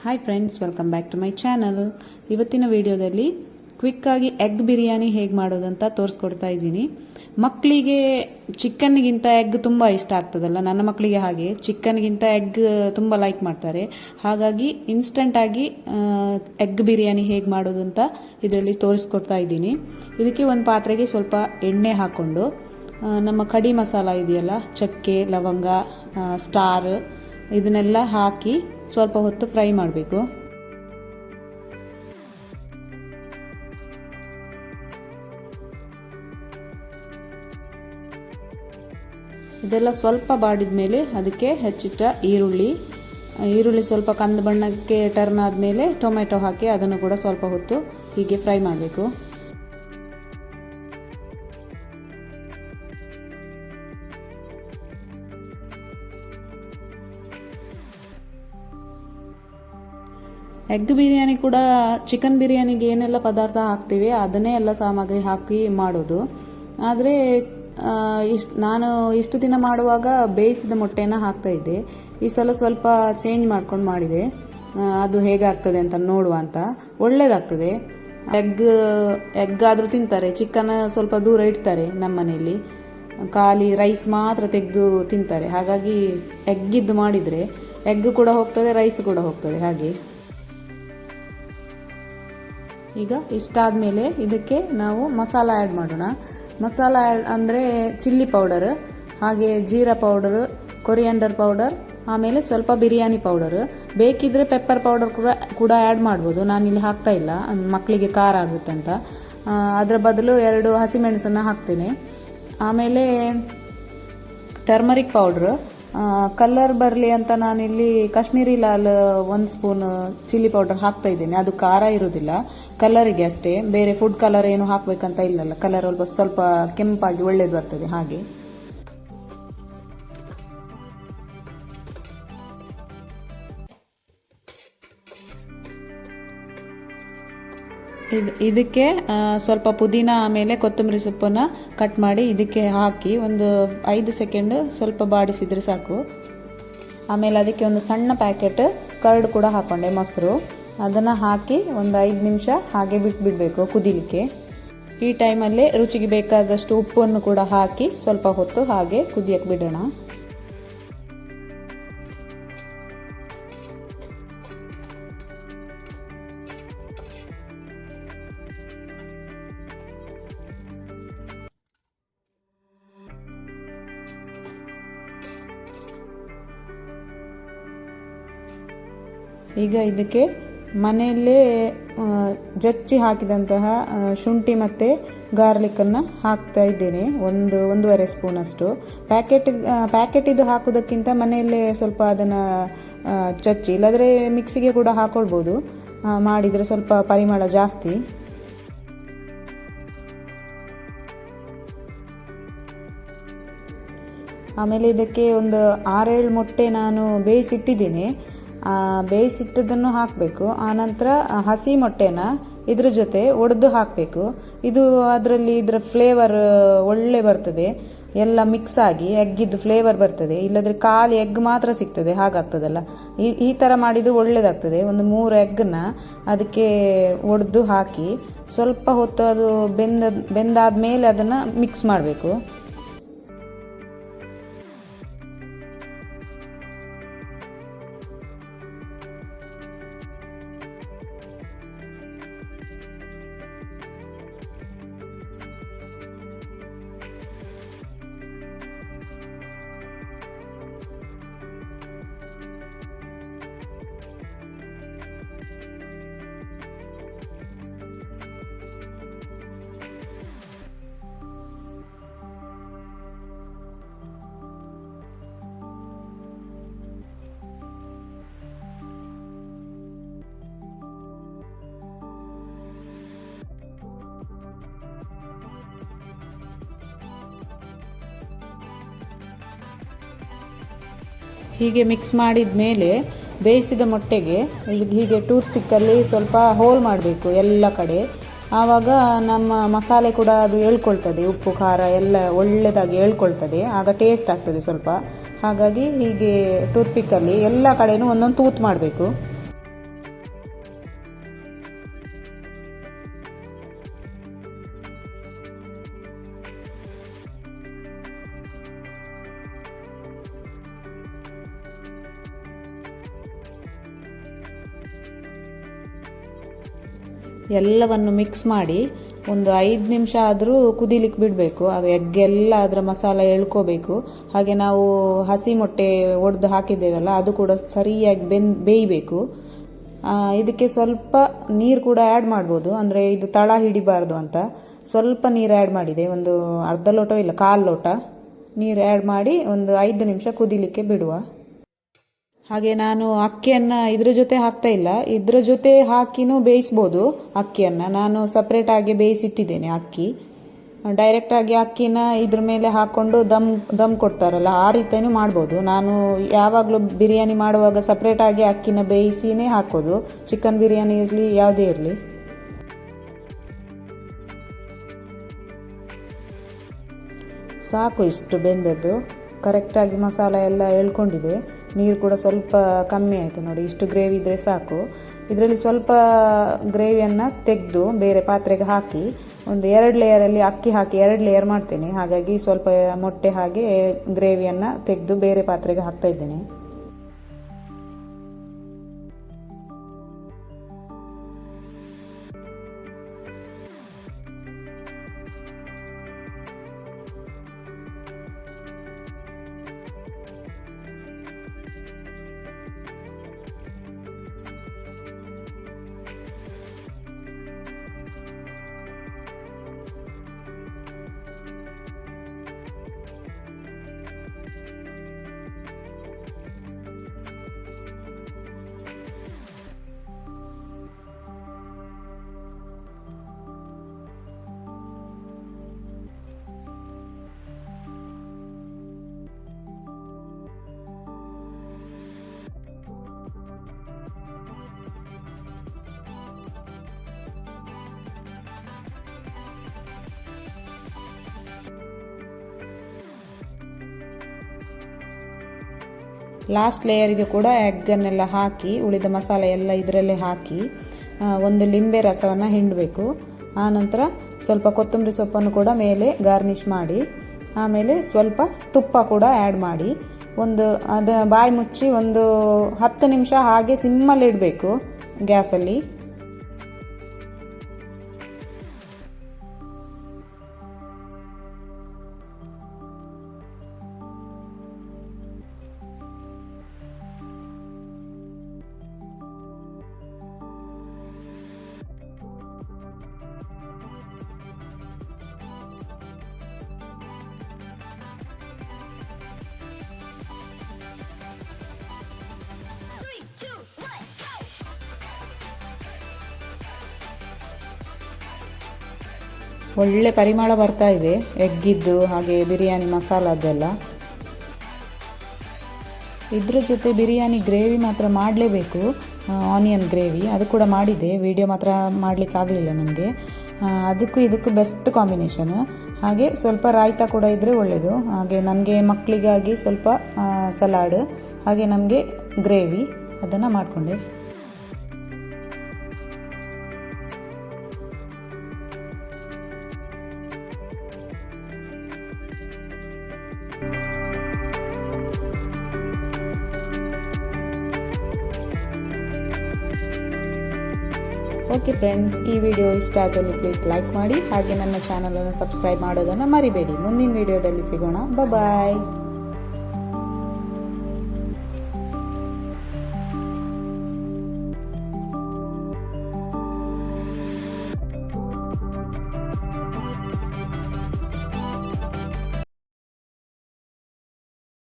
Hi friends, welcome back to my channel. ಇವತ್ತಿನ ವಿಡಿಯೋದಲ್ಲಿ ಕ್ವಿಕ್ಕಾಗಿ egg biryani ಹೇಗೆ ಮಾಡೋದಂತ ತೋರಿಸ್ಕೊಡ್ತಾ ಇದ್ದೀನಿ. ಮಕ್ಕಳಿಗೆ ಚಿಕನ್ಗಿಂತ ಎಗ್ ತುಂಬ ಇಷ್ಟ ಆಗ್ತದಲ್ಲ, ನನ್ನ ಮಕ್ಕಳಿಗೆ ಹಾಗೆ ಚಿಕನ್ಗಿಂತ ಎಗ್ ತುಂಬ ಲೈಕ್ ಮಾಡ್ತಾರೆ. ಹಾಗಾಗಿ ಇನ್ಸ್ಟಂಟಾಗಿ ಎಗ್ ಬಿರಿಯಾನಿ ಹೇಗೆ ಮಾಡೋದು ಅಂತ ಇದರಲ್ಲಿ ತೋರಿಸ್ಕೊಡ್ತಾ ಇದ್ದೀನಿ. ಇದಕ್ಕೆ ಒಂದು ಪಾತ್ರೆಗೆ ಸ್ವಲ್ಪ ಎಣ್ಣೆ ಹಾಕ್ಕೊಂಡು ನಮ್ಮ ಕಡಿ ಮಸಾಲ ಇದೆಯಲ್ಲ, ಚಕ್ಕೆ, ಲವಂಗ, ಸ್ಟಾರ್ ಇದನ್ನೆಲ್ಲ ಹಾಕಿ ಸ್ವಲ್ಪ ಹೊತ್ತು ಫ್ರೈ ಮಾಡಬೇಕು. ಇದೆಲ್ಲ ಸ್ವಲ್ಪ ಬಾಡಿದ ಮೇಲೆ ಅದಕ್ಕೆ ಹೆಚ್ಚಿಟ್ಟ ಈರುಳ್ಳಿ ಸ್ವಲ್ಪ ಕಂದು ಬಣ್ಣಕ್ಕೆ ಟರ್ನ್ ಆದಮೇಲೆ ಟೊಮೆಟೊ ಹಾಕಿ ಅದನ್ನು ಕೂಡ ಸ್ವಲ್ಪ ಹೊತ್ತು ಹೀಗೆ ಫ್ರೈ ಮಾಡಬೇಕು. ಎಗ್ ಬಿರಿಯಾನಿ ಕೂಡ ಚಿಕನ್ ಬಿರಿಯಾನಿಗೆ ಏನೆಲ್ಲ ಪದಾರ್ಥ ಹಾಕ್ತೀವಿ ಅದನ್ನೇ ಎಲ್ಲ ಸಾಮಗ್ರಿ ಹಾಕಿ ಮಾಡೋದು. ಆದರೆ ನಾನು ಇಷ್ಟು ದಿನ ಮಾಡುವಾಗ ಬೇಯಿಸಿದ ಮೊಟ್ಟೆನ ಹಾಕ್ತಾ ಇದ್ದೆ. ಈ ಸಲ ಸ್ವಲ್ಪ ಚೇಂಜ್ ಮಾಡ್ಕೊಂಡು ಮಾಡಿದೆ. ಅದು ಹೇಗಾಗ್ತದೆ ಅಂತ ನೋಡುವ ಅಂತ. ಒಳ್ಳೇದಾಗ್ತದೆ. ಎಗ್ ಆದರೂ ತಿಂತಾರೆ, ಚಿಕನ್ ಸ್ವಲ್ಪ ದೂರ ಇಡ್ತಾರೆ ನಮ್ಮ ಮನೆಯಲ್ಲಿ. ಖಾಲಿ ರೈಸ್ ಮಾತ್ರ ತೆಗೆದು ತಿಂತಾರೆ. ಹಾಗಾಗಿ ಎಗ್ಗಿದ್ದು ಮಾಡಿದರೆ ಎಗ್ ಕೂಡ ಹೋಗ್ತದೆ, ರೈಸ್ ಕೂಡ ಹೋಗ್ತದೆ. ಹಾಗೆ ಈಗ ಇಷ್ಟಾದಮೇಲೆ ಇದಕ್ಕೆ ನಾವು ಮಸಾಲ ಆ್ಯಡ್ ಮಾಡೋಣ. ಮಸಾಲ ಆ್ಯಡ್ ಅಂದರೆ ಚಿಲ್ಲಿ ಪೌಡರ್, ಹಾಗೆ ಜೀರಾ ಪೌಡರ್, ಕೊರಿಯಾಂಡರ್ ಪೌಡರ್, ಆಮೇಲೆ ಸ್ವಲ್ಪ ಬಿರಿಯಾನಿ ಪೌಡರ್. ಬೇಕಿದ್ರೆ ಪೆಪ್ಪರ್ ಪೌಡರ್ ಕೂಡ ಆ್ಯಡ್ ಮಾಡ್ಬೋದು. ನಾನಿಲ್ಲಿ ಹಾಕ್ತಾ ಇಲ್ಲ, ಮಕ್ಕಳಿಗೆ ಖಾರ ಆಗುತ್ತೆ ಅಂತ. ಅದರ ಬದಲು 2 ಹಸಿಮೆಣಸನ್ನು ಹಾಕ್ತೇನೆ. ಆಮೇಲೆ ಟರ್ಮರಿಕ್ ಪೌಡ್ರ್, ಕಲರ್ ಬರಲಿ ಅಂತ ನಾನಿಲ್ಲಿ Kashmiri Lal 1 spoon chilli powder ಹಾಕ್ತಾ ಇದ್ದೇನೆ. ಅದು ಖಾರ ಇರೋದಿಲ್ಲ, ಕಲರಿಗೆ ಅಷ್ಟೇ. ಬೇರೆ ಫುಡ್ ಕಲರ್ ಏನು ಹಾಕಬೇಕಂತ ಇಲ್ಲಲ್ಲ. ಕಲರ್ ಸ್ವಲ್ಪ ಕೆಂಪಾಗಿ ಒಳ್ಳೇದು ಬರ್ತದೆ. ಹಾಗೆ ಇದಕ್ಕೆ ಸ್ವಲ್ಪ ಪುದೀನ ಆಮೇಲೆ ಕೊತ್ತಂಬರಿ ಸೊಪ್ಪನ್ನು ಕಟ್ ಮಾಡಿ ಇದಕ್ಕೆ ಹಾಕಿ ಒಂದು 5 ಸೆಕೆಂಡ್ ಸ್ವಲ್ಪ ಬಾಡಿಸಿದ್ರೆ ಸಾಕು. ಆಮೇಲೆ ಅದಕ್ಕೆ ಒಂದು ಸಣ್ಣ ಪ್ಯಾಕೆಟ್ ಕರ್ಡ್ ಕೂಡ ಹಾಕೊಂಡೆ, ಮೊಸರು. ಅದನ್ನು ಹಾಕಿ ಒಂದು 5 ನಿಮಿಷ ಹಾಗೆ ಬಿಟ್ಬಿಡಬೇಕು ಕುದಿಲಿಕ್ಕೆ. ಈ ಟೈಮಲ್ಲಿ ರುಚಿಗೆ ಬೇಕಾದಷ್ಟು ಉಪ್ಪನ್ನು ಕೂಡ ಹಾಕಿ ಸ್ವಲ್ಪ ಹೊತ್ತು ಹಾಗೆ ಕುದಿಯಕ್ಕೆ ಬಿಡೋಣ. ಈಗ ಇದಕ್ಕೆ ಮನೆಯಲ್ಲೇ ಜಚ್ಚಿ ಹಾಕಿದಂತಹ ಶುಂಠಿ ಮತ್ತು ಗಾರ್ಲಿಕ್ಕನ್ನು ಹಾಕ್ತಾ ಇದ್ದೇನೆ. 1-1.5 ಸ್ಪೂನ್ ಅಷ್ಟು. ಪ್ಯಾಕೆಟ್ ಇದು ಹಾಕೋದಕ್ಕಿಂತ ಮನೆಯಲ್ಲೇ ಸ್ವಲ್ಪ ಅದನ್ನು ಚಚ್ಚಿ, ಇಲ್ಲಾಂದರೆ ಮಿಕ್ಸಿಗೆ ಕೂಡ ಹಾಕೊಳ್ಬೋದು. ಮಾಡಿದರೆ ಸ್ವಲ್ಪ ಪರಿಮಳ ಜಾಸ್ತಿ. ಆಮೇಲೆ ಇದಕ್ಕೆ ಒಂದು 6-7 ಮೊಟ್ಟೆ ನಾನು ಬೇಯಿಸಿಟ್ಟಿದ್ದೇನೆ. ಬೇಯಿಸಿಟ್ಟದನ್ನು ಹಾಕಬೇಕು. ಆನಂತರ ಹಸಿ ಮೊಟ್ಟೆನ ಇದ್ರ ಜೊತೆ ಒಡೆದು ಹಾಕಬೇಕು. ಇದು ಅದರಲ್ಲಿ ಇದರ ಫ್ಲೇವರ್ ಒಳ್ಳೆ ಬರ್ತದೆ. ಎಲ್ಲ ಮಿಕ್ಸ್ ಆಗಿ ಎಗ್ಗಿದ್ದು ಫ್ಲೇವರ್ ಬರ್ತದೆ. ಇಲ್ಲದ್ರೆ ಖಾಲಿ ಎಗ್ ಮಾತ್ರ ಸಿಗ್ತದೆ, ಹಾಗಾಗ್ತದಲ್ಲ. ಈ ಥರ ಮಾಡಿದರೆ ಒಳ್ಳೇದಾಗ್ತದೆ. ಒಂದು 3 ಎಗ್ಗನ್ನ ಅದಕ್ಕೆ ಒಡೆದು ಹಾಕಿ ಸ್ವಲ್ಪ ಹೊತ್ತು ಅದು ಬೆಂದಾದ ಮೇಲೆ ಅದನ್ನು ಮಿಕ್ಸ್ ಮಾಡಬೇಕು. ಹೀಗೆ ಮಿಕ್ಸ್ ಮಾಡಿದ ಮೇಲೆ ಬೇಯಿಸಿದ ಮೊಟ್ಟೆಗೆ ಹೀಗೆ ಟೂತ್ ಪಿಕ್ಕಲ್ಲಿ ಸ್ವಲ್ಪ ಹೋಲ್ ಮಾಡಬೇಕು ಎಲ್ಲ ಕಡೆ. ಆವಾಗ ನಮ್ಮ ಮಸಾಲೆ ಕೂಡ ಅದು ಎಳ್ಕೊಳ್ತದೆ, ಉಪ್ಪು ಖಾರ ಎಲ್ಲ ಒಳ್ಳೆದಾಗಿ ಎಳ್ಕೊಳ್ತದೆ. ಆಗ ಟೇಸ್ಟ್ ಆಗ್ತದೆ ಸ್ವಲ್ಪ. ಹಾಗಾಗಿ ಹೀಗೆ ಟೂತ್ ಪಿಕ್ಕಲ್ಲಿ ಎಲ್ಲ ಕಡೆನೂ ಒಂದೊಂದು ತೂತು ಮಾಡಬೇಕು. ಎಲ್ಲವನ್ನು ಮಿಕ್ಸ್ ಮಾಡಿ ಒಂದು 5 ನಿಮಿಷ ಆದರೂ ಕುದಿಲಿಕ್ಕೆ ಬಿಡಬೇಕು. ಅದು ಎಗ್ಗೆಲ್ಲ ಅದರ ಮಸಾಲ ಎಳ್ಕೋಬೇಕು. ಹಾಗೆ ನಾವು ಹಸಿ ಮೊಟ್ಟೆ ಒಡೆದು ಹಾಕಿದ್ದೇವಲ್ಲ ಅದು ಕೂಡ ಸರಿಯಾಗಿ ಬೇಯಬೇಕು. ಇದಕ್ಕೆ ಸ್ವಲ್ಪ ನೀರು ಕೂಡ ಆ್ಯಡ್ ಮಾಡ್ಬೋದು, ಅಂದರೆ ಇದು ತಳ ಹಿಡಿಬಾರ್ದು ಅಂತ. ಸ್ವಲ್ಪ ನೀರು ಆ್ಯಡ್ ಮಾಡಿದೆ, ಒಂದು ಅರ್ಧ ಲೋಟ ಇಲ್ಲ 1/4 ಲೋಟ ನೀರು ಆ್ಯಡ್ ಮಾಡಿ ಒಂದು 5 ನಿಮಿಷ ಕುದಿಲಿಕ್ಕೆ ಬಿಡುವ. ಹಾಗೆ ನಾನು ಅಕ್ಕಿಯನ್ನು ಇದ್ರ ಜೊತೆ ಹಾಕ್ತಾ ಇಲ್ಲ, ಇದ್ರ ಜೊತೆ ಹಾಕಿನೂ ಬೇಯಿಸ್ಬೋದು ಅಕ್ಕಿಯನ್ನು. ನಾನು ಸಪ್ರೇಟಾಗಿ ಬೇಯಿಸಿಟ್ಟಿದ್ದೇನೆ ಅಕ್ಕಿ. ಡೈರೆಕ್ಟಾಗಿ ಅಕ್ಕಿನ ಇದ್ರ ಮೇಲೆ ಹಾಕ್ಕೊಂಡು ದಮ್ ಕೊಡ್ತಾರಲ್ಲ ಆ ರೀತಿಯೂ ಮಾಡ್ಬೋದು. ನಾನು ಯಾವಾಗಲೂ ಬಿರಿಯಾನಿ ಮಾಡುವಾಗ ಸಪ್ರೇಟಾಗಿ ಅಕ್ಕಿನ ಬೇಯಿಸಿನೇ ಹಾಕೋದು, ಚಿಕನ್ ಬಿರಿಯಾನಿ ಇರಲಿ ಯಾವುದೇ ಇರಲಿ. ಸಾಕು ಇಷ್ಟು ಬೆಂದದ್ದು, ಕರೆಕ್ಟಾಗಿ ಮಸಾಲ ಎಲ್ಲ ಎಳ್ಕೊಂಡಿದೆ. ನೀರು ಕೂಡ ಸ್ವಲ್ಪ ಕಮ್ಮಿ ಆಯಿತು ನೋಡಿ, ಇಷ್ಟು ಗ್ರೇವಿ ಇದ್ದರೆ ಸಾಕು. ಇದರಲ್ಲಿ ಸ್ವಲ್ಪ ಗ್ರೇವಿಯನ್ನು ತೆಗೆದು ಬೇರೆ ಪಾತ್ರೆಗೆ ಹಾಕಿ ಒಂದು 2 ಲೇಯರಲ್ಲಿ ಅಕ್ಕಿ ಹಾಕಿ 2 ಲೇಯರ್ ಮಾಡ್ತೇನೆ. ಹಾಗಾಗಿ ಸ್ವಲ್ಪ ಮೊಟ್ಟೆ ಹಾಗೆ ಗ್ರೇವಿಯನ್ನು ತೆಗೆದು ಬೇರೆ ಪಾತ್ರೆಗೆ ಹಾಕ್ತಾ ಇದ್ದೇನೆ. ಲಾಸ್ಟ್ ಲೇಯರ್ಗೆ ಕೂಡ ಎಗ್ಗನ್ನೆಲ್ಲ ಹಾಕಿ ಉಳಿದ ಮಸಾಲೆ ಎಲ್ಲ ಇದರಲ್ಲೇ ಹಾಕಿ ಒಂದು ಲಿಂಬೆ ರಸವನ್ನು ಹಿಂಡಬೇಕು. ಆನಂತರ ಸ್ವಲ್ಪ ಕೊತ್ತಂಬರಿ ಸೊಪ್ಪನ್ನು ಕೂಡ ಮೇಲೆ ಗಾರ್ನಿಷ್ ಮಾಡಿ, ಆಮೇಲೆ ಸ್ವಲ್ಪ ತುಪ್ಪ ಕೂಡ ಆ್ಯಡ್ ಮಾಡಿ ಅದು ಬಾಯಿ ಮುಚ್ಚಿ ಒಂದು 10 ನಿಮಿಷ ಹಾಗೆ ಸಿಮ್ಮಲ್ಲಿ ಇಡಬೇಕು ಗ್ಯಾಸಲ್ಲಿ. ಒಳ್ಳೆ ಪರಿಮಳ ಬರ್ತಾ ಇದೆ ಎಗ್ಗಿದ್ದು ಹಾಗೆ ಬಿರಿಯಾನಿ ಮಸಾಲದ್ದೆಲ್ಲ. ಇದ್ರ ಜೊತೆ ಬಿರಿಯಾನಿ ಗ್ರೇವಿ ಮಾತ್ರ ಮಾಡಲೇಬೇಕು, ಆನಿಯನ್ ಗ್ರೇವಿ. ಅದು ಕೂಡ ಮಾಡಿದೆ, ವಿಡಿಯೋ ಮಾತ್ರ ಮಾಡಲಿಕ್ಕಾಗಲಿಲ್ಲ ನನಗೆ. ಅದಕ್ಕೂ ಇದಕ್ಕೂ ಬೆಸ್ಟ್ ಕಾಂಬಿನೇಷನ್. ಹಾಗೆ ಸ್ವಲ್ಪ ರಾಯ್ತ ಕೂಡ ಇದ್ದರೆ ಒಳ್ಳೆಯದು. ಹಾಗೆ ನನಗೆ ಮಕ್ಕಳಿಗಾಗಿ ಸ್ವಲ್ಪ ಸಲಾಡ್, ಹಾಗೆ ನಮಗೆ ಗ್ರೇವಿ ಅದನ್ನು ಮಾಡಿಕೊಂಡೆ. ಓಕೆ ಫ್ರೆಂಡ್ಸ್, ಈ ವಿಡಿಯೋ ಇಷ್ಟ ಆದಲ್ಲಿ ಪ್ಲೀಸ್ ಲೈಕ್ ಮಾಡಿ, ಹಾಗೆ ನನ್ನ ಚಾನಲನ್ನು ಸಬ್ಸ್ಕ್ರೈಬ್ ಮಾಡೋದನ್ನು ಮರಿಬೇಡಿ. ಮುಂದಿನ ವಿಡಿಯೋದಲ್ಲಿ ಸಿಗೋಣ. ಬಾಯ್.